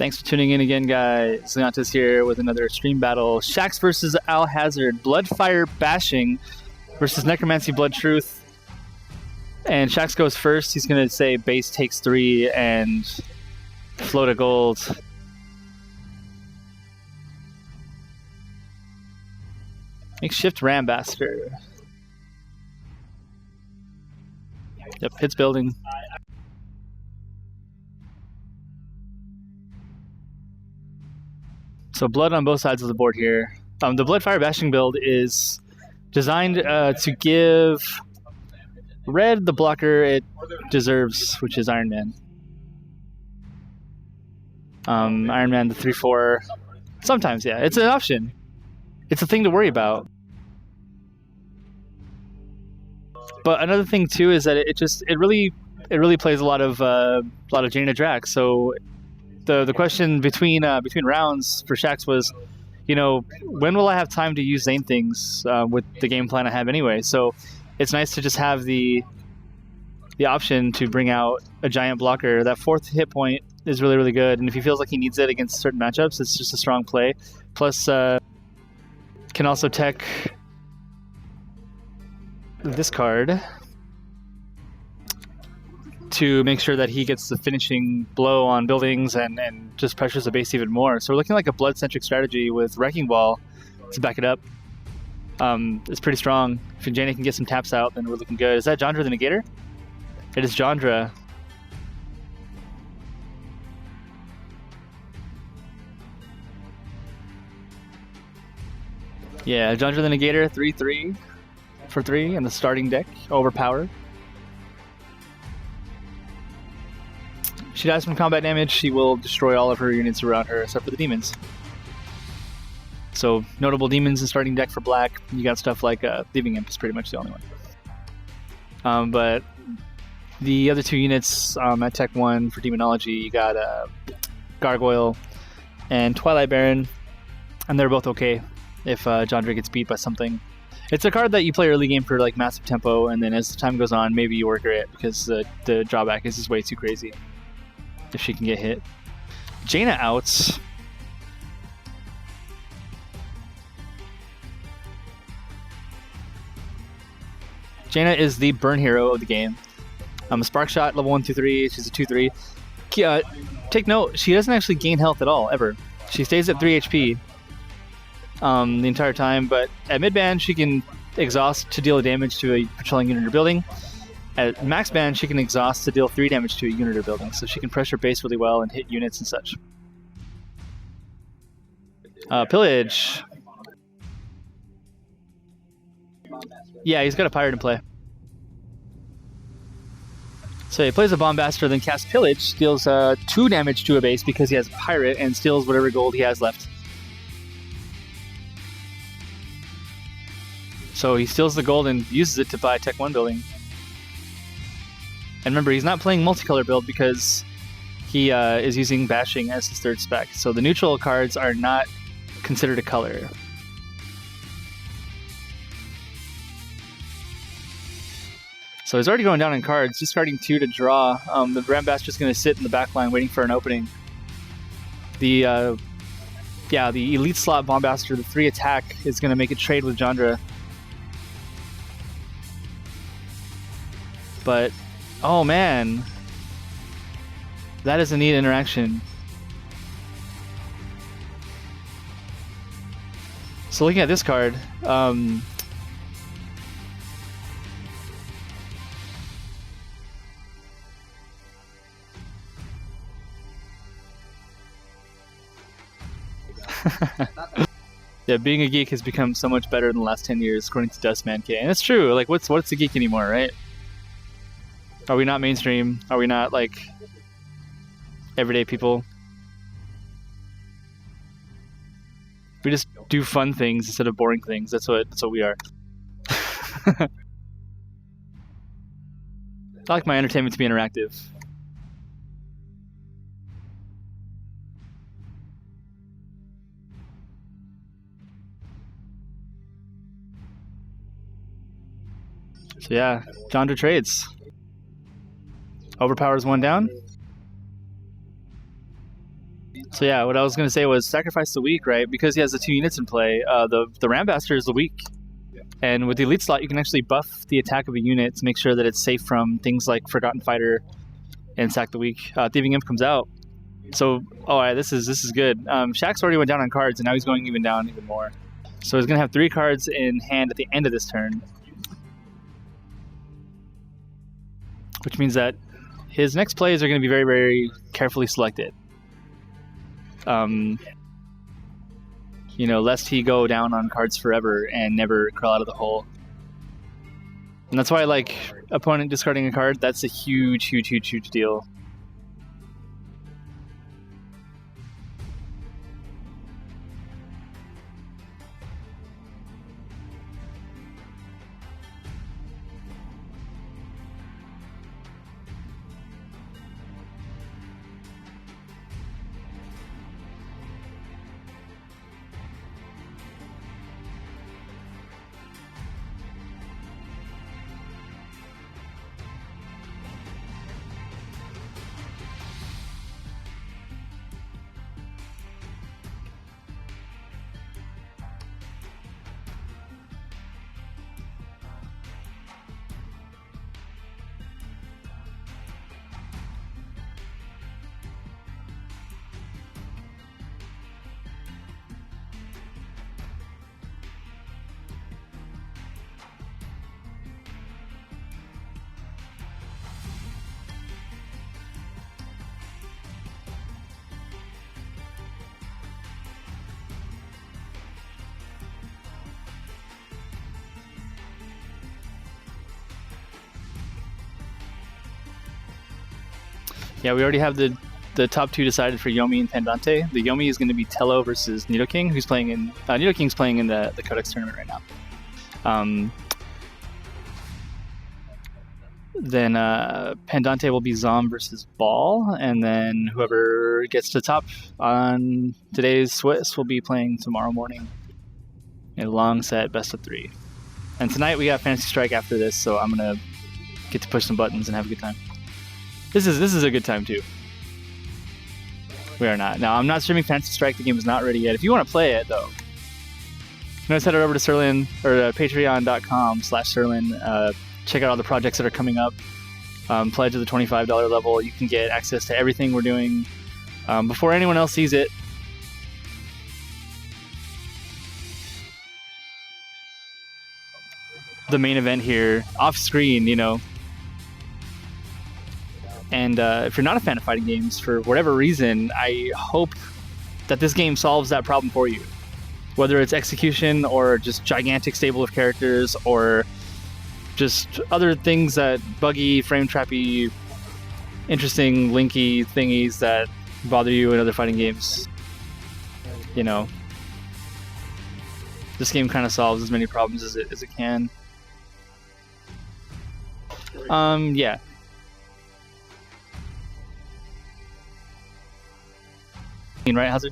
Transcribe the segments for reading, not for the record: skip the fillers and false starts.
Thanks for tuning in again, guys. Leontis here with another stream battle. Shax versus Alhazard. Bloodfire Bashing versus Necromancy Blood Truth. And Shax goes first. He's going to say base takes 3 and float a gold. Makeshift Rambaster. Yep, hits building. So blood on both sides of the board here. The Bloodfire Bashing build is designed to give red the blocker it deserves, which is Iron Man. Iron Man the 3/4. Sometimes, yeah, it's an option. It's a thing to worry about. But another thing too is that it really plays a lot of Jaina Drax. So the question between rounds for Shax was, you know, when will I have time to use Zane things with the game plan I have anyway? So it's nice to just have the option to bring out a giant blocker. That 4th hit point is really good, and if he feels like he needs it against certain matchups, it's just a strong play. Plus, can also tech this card to make sure that he gets the finishing blow on buildings and just pressures the base even more. So we're looking like a blood-centric strategy with Wrecking Ball to back it up. It's pretty strong. If Jaina can get some taps out, then we're looking good. Is that Jandra the Negator? It is Jandra. Yeah, Jandra the Negator, 3/3 for 3 in the starting deck. Overpowered. She dies from combat damage, she will destroy all of her units around her, except for the demons. So, notable demons in starting deck for black. You got stuff like Thieving Imp is pretty much the only one. But the other 2 units at Tech 1 for Demonology, you got Gargoyle and Twilight Baron, and they're both okay if Jandra gets beat by something. It's a card that you play early game for like massive tempo, and then as the time goes on, maybe you work it because the drawback is just way too crazy if she can get hit. Jaina outs. Jaina is the burn hero of the game. A Spark Shot, level 1 through 3. She's a 2/3. Take note, she doesn't actually gain health at all, ever. She stays at 3 HP the entire time, but at mid-band she can exhaust to deal damage to a patrolling unit or building. At max band, she can exhaust to deal 3 damage to a unit or building, so she can pressure base really well and hit units and such. Pillage. Yeah, he's got a pirate in play. So he plays a Bombastor, then casts Pillage, deals 2 damage to a base because he has a pirate, and steals whatever gold he has left. So he steals the gold and uses it to buy Tech 1 building. And remember, he's not playing multicolor build because he is using Bashing as his 3rd spec. So the neutral cards are not considered a color. So he's already going down in cards, just starting 2 to draw. The Rambaster's going to sit in the back line waiting for an opening. The elite slot Bombastor, the 3 attack, is going to make a trade with Jandra. But oh man, that is a neat interaction. So looking at this card, yeah, being a geek has become so much better in the last 10 years, according to Dustman K. And it's true. Like, what's a geek anymore, right? Are we not mainstream? Are we not like everyday people? We just do fun things instead of boring things. That's what we are. I like my entertainment to be interactive. So yeah, Jandra trades. Overpowers 1 down. So yeah, what I was gonna say was sacrifice the weak, right? Because he has the 2 units in play. The Rambaster is the weak, and with the elite slot, you can actually buff the attack of a unit to make sure that it's safe from things like Forgotten Fighter and sack the weak. Thieving Imp comes out. So, alright, this is good. Shax already went down on cards, and now he's going even down even more. So he's going to have 3 cards in hand at the end of this turn. Which means that his next plays are going to be very, very carefully selected. You know, lest he go down on cards forever and never crawl out of the hole. And that's why, like, opponent discarding a card, that's a huge, huge, huge, huge deal. Yeah, we already have the top 2 decided for Yomi and Pendante. The Yomi is going to be Tello versus Nidoking, who's playing in Nidoking's playing in the Codex tournament right now. Then Pendante will be Zom versus Ball, and then whoever gets to top on today's Swiss will be playing tomorrow morning. A long set best of 3. And tonight we got Fantasy Strike after this, so I'm gonna get to push some buttons and have a good time. This is a good time too. We are not. Now, I'm not streaming Fantasy Strike. The game is not ready yet. If you want to play it, though, just head over to Serlin or patreon.com/Serlin. Check out all the projects that are coming up. Pledge at the $25 level. You can get access to everything we're doing before anyone else sees it. The main event here, off screen, you know. And if you're not a fan of fighting games, for whatever reason, I hope that this game solves that problem for you. Whether it's execution or just gigantic stable of characters or just other things that buggy, frame trappy, interesting, linky thingies that bother you in other fighting games. You know, this game kind of solves as many problems as it can. Yeah. Right, Alhazard?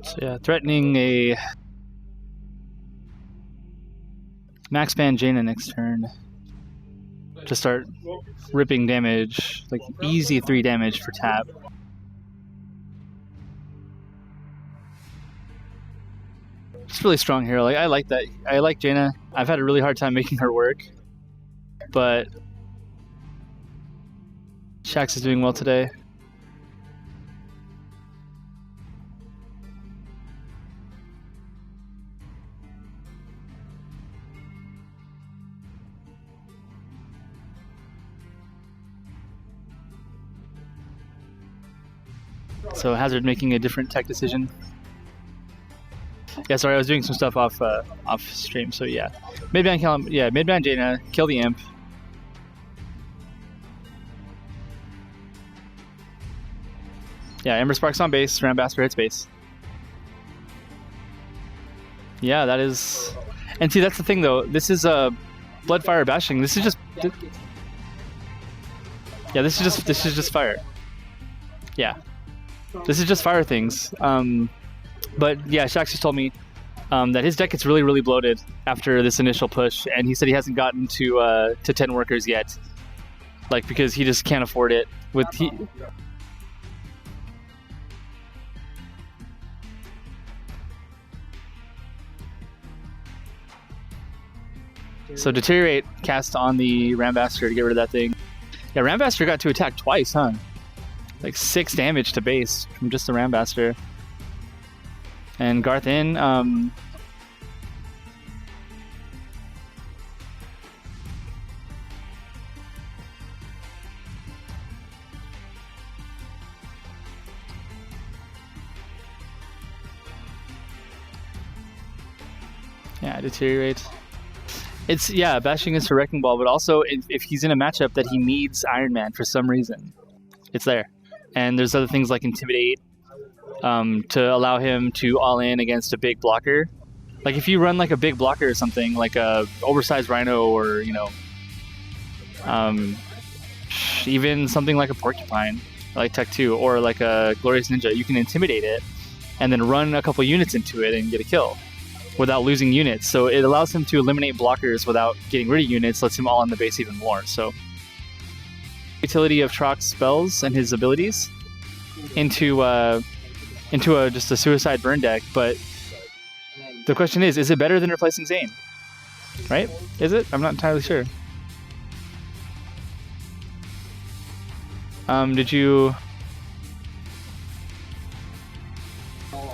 So yeah, threatening a max ban Jaina next turn to start ripping damage, like easy 3 damage for tap. It's really strong hero. Like, I like that. I like Jaina. I've had a really hard time making her work, but Shax is doing well today. So Hazard making a different tech decision. Yeah, sorry, I was doing some stuff off stream. So yeah, midban kill him. Yeah, midban Jaina, kill the imp. Yeah, Ember Sparks on base. Rambaster hits base. Yeah, that is. And see, that's the thing though. This is Bloodfire bashing. This is just. Yeah, this is just fire. Yeah, this is just fire things. But yeah, Shax just told me that his deck gets really, really bloated after this initial push, and he said he hasn't gotten to 10 workers yet, like because he just can't afford it. So Deteriorate cast on the Rambaster to get rid of that thing. Yeah, Rambaster got to attack twice, huh? Like 6 damage to base from just the Rambaster. And Garth in, yeah, Deteriorate. It's, yeah, bashing is for Wrecking Ball, but also if he's in a matchup that he needs Iron Man for some reason, it's there. And there's other things like Intimidate to allow him to all in against a big blocker. Like if you run like a big blocker or something, like a oversized Rhino or, you know, even something like a Porcupine, like Tech 2, or like a Glorious Ninja, you can Intimidate it and then run a couple units into it and get a kill without losing units. So it allows him to eliminate blockers without getting rid of units, lets him all on the base even more. So utility of Trox's spells and his abilities into just a suicide burn deck, but the question is it better than replacing Zane? Right? Is it? I'm not entirely sure. Did you...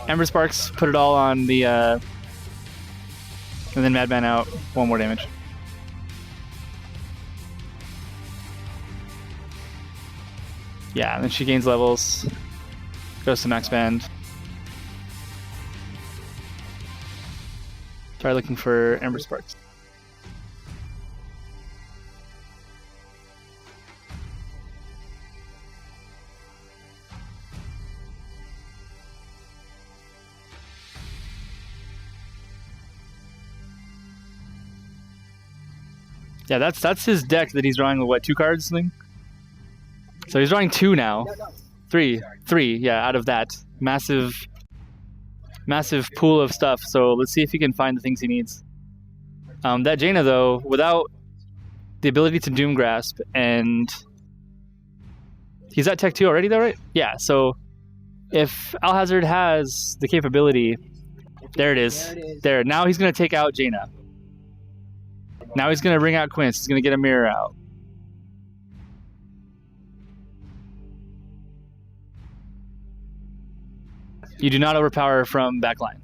Ember Sparks put it all on the and then Madman out, 1 more damage. Yeah, and then she gains levels. Goes to max band. Try looking for Ember Sparks. Yeah, that's his deck that he's drawing with what, 2 cards thing? So he's drawing 2 now. 3, yeah, out of that massive pool of stuff. So let's see if he can find the things he needs. That Jaina though, without the ability to Doom Grasp, and he's at Tech 2 already though, right? Yeah, so if Alhazard has the capability, there it is. There, now he's gonna take out Jaina. Now he's going to bring out Quince. He's going to get a mirror out. You do not overpower from backline.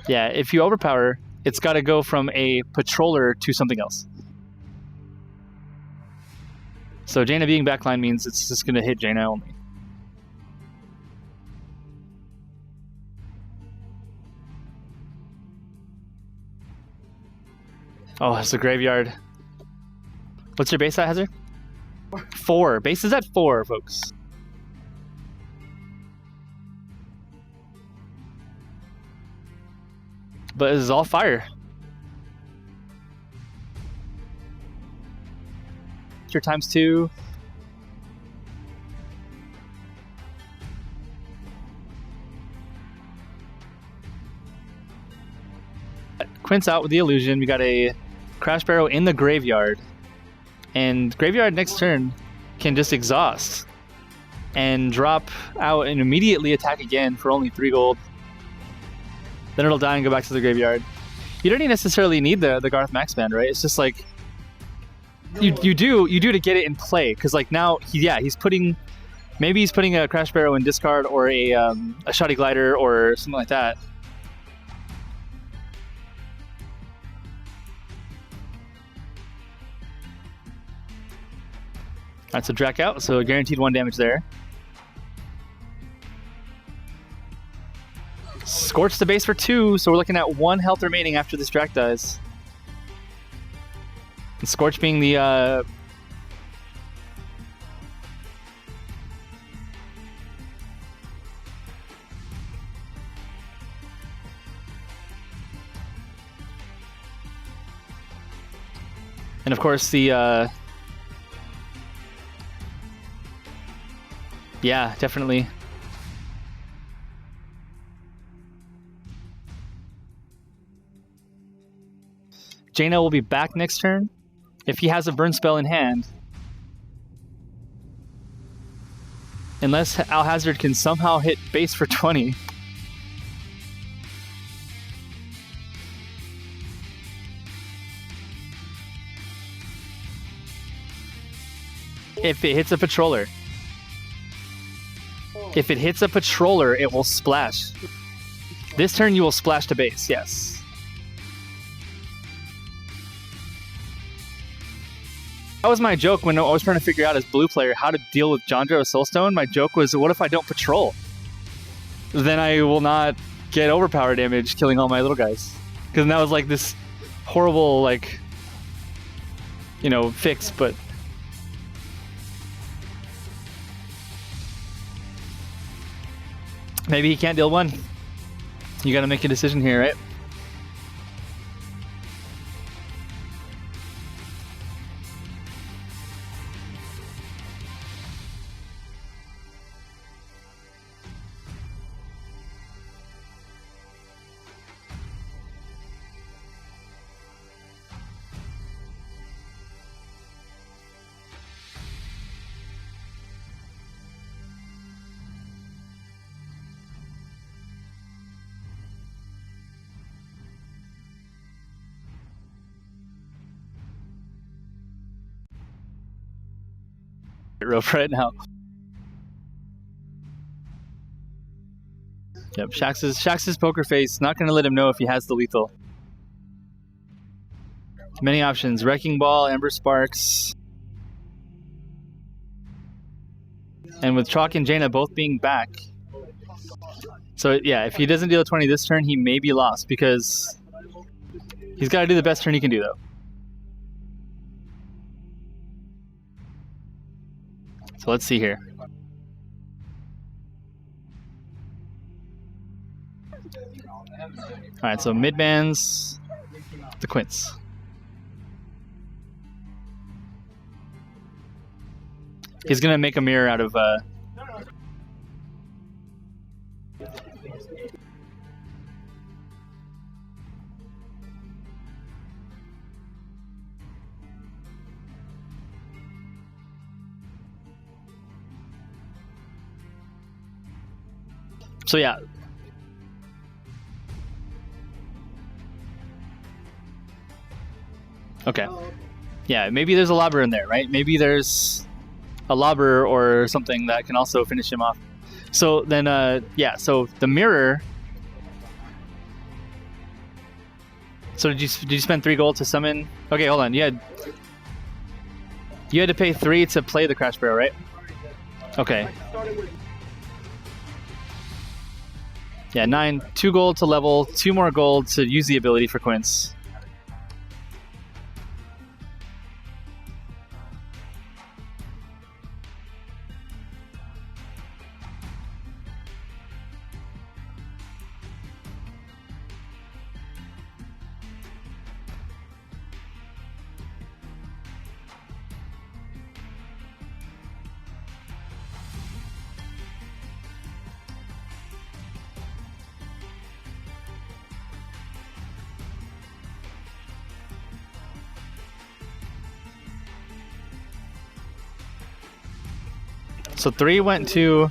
Yeah, if you overpower, it's got to go from a patroller to something else. So Jaina being backline means it's just going to hit Jaina only. Oh, it's a graveyard. What's your base at, Hazard? 4. Base is at 4, folks. But this is all fire. Your ×2. Quince out with the illusion. We got a Crash Barrel in the graveyard, and graveyard next turn can just exhaust and drop out and immediately attack again for only 3 gold. Then it'll die and go back to the graveyard. You don't even necessarily need the Garth Max Band, right? It's just like you do to get it in play, because like now he's putting a Crash Barrel in discard or a Shoddy Glider or something like that. Alright, so Drac out, so guaranteed 1 damage there. Scorch the base for 2, so we're looking at 1 health remaining after this Drac dies. And Scorch being the and of course the yeah, definitely. Jaina will be back next turn if he has a burn spell in hand. Unless Alhazard can somehow hit base for 20. If it hits a patroller. If it hits a patroller, it will splash. This turn you will splash to base, yes. That was my joke when I was trying to figure out as blue player how to deal with Jandra with Soulstone. My joke was, what if I don't patrol? Then I will not get overpower damage killing all my little guys. Because that was like this horrible, like, you know, fix, but... maybe he can't deal 1. You gotta make a decision here, right? Rope right now. Yep, Shax's poker face, not gonna let him know if he has the lethal. Many options: Wrecking Ball, Ember Sparks. And with Chalk and Jaina both being back. So yeah, if he doesn't deal a 20 this turn, he may be lost because he's gotta do the best turn he can do though. So let's see here. Alright, so mid bans the Quints. He's gonna make a mirror out of so yeah. Okay. Yeah, maybe there's a lobber in there, right? Maybe there's a lobber or something that can also finish him off. So then, yeah, so the mirror... So did you spend 3 gold to summon... Okay, hold on. You had to pay 3 to play the Crash Barrel, right? Okay. Yeah, 9. 2 gold to level, 2 more gold to use the ability for Quints. So 3 went to...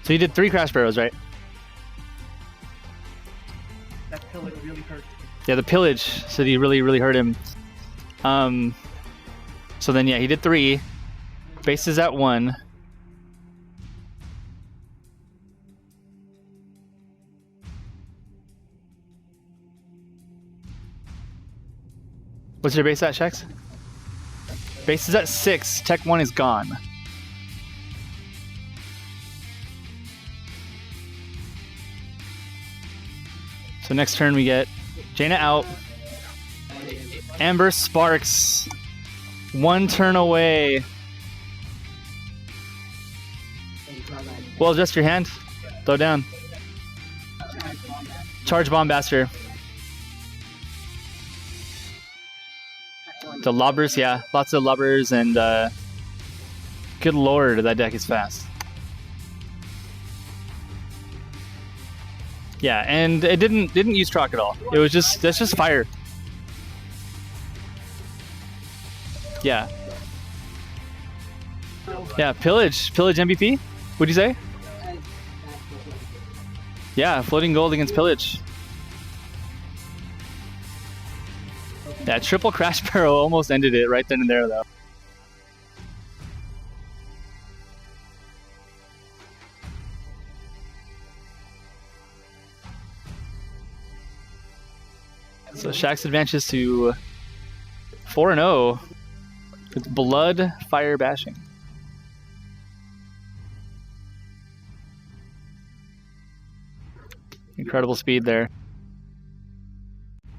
So you did 3 Crash Barrels, right? That pillage really hurt. Yeah, the pillage said he really hurt him. So then, yeah, he did 3. Base is at 1. What's your base at, Shax? Base is at 6. Tech 1 is gone. So next turn we get Jaina out. Amber Sparks. 1 turn away. Well, adjust your hand. Throw down. Charge Bombasser. The lobbers, yeah. Lots of lobbers and good lord, that deck is fast. Yeah, and it didn't use Troc at all. It was that's just fire. Yeah. Yeah, Pillage MVP? What'd you say? Yeah, floating gold against Pillage. That triple Crash Barrel almost ended it right then and there, though. So Shax advances to 4-0 with Blood Fire Bashing. Incredible speed there.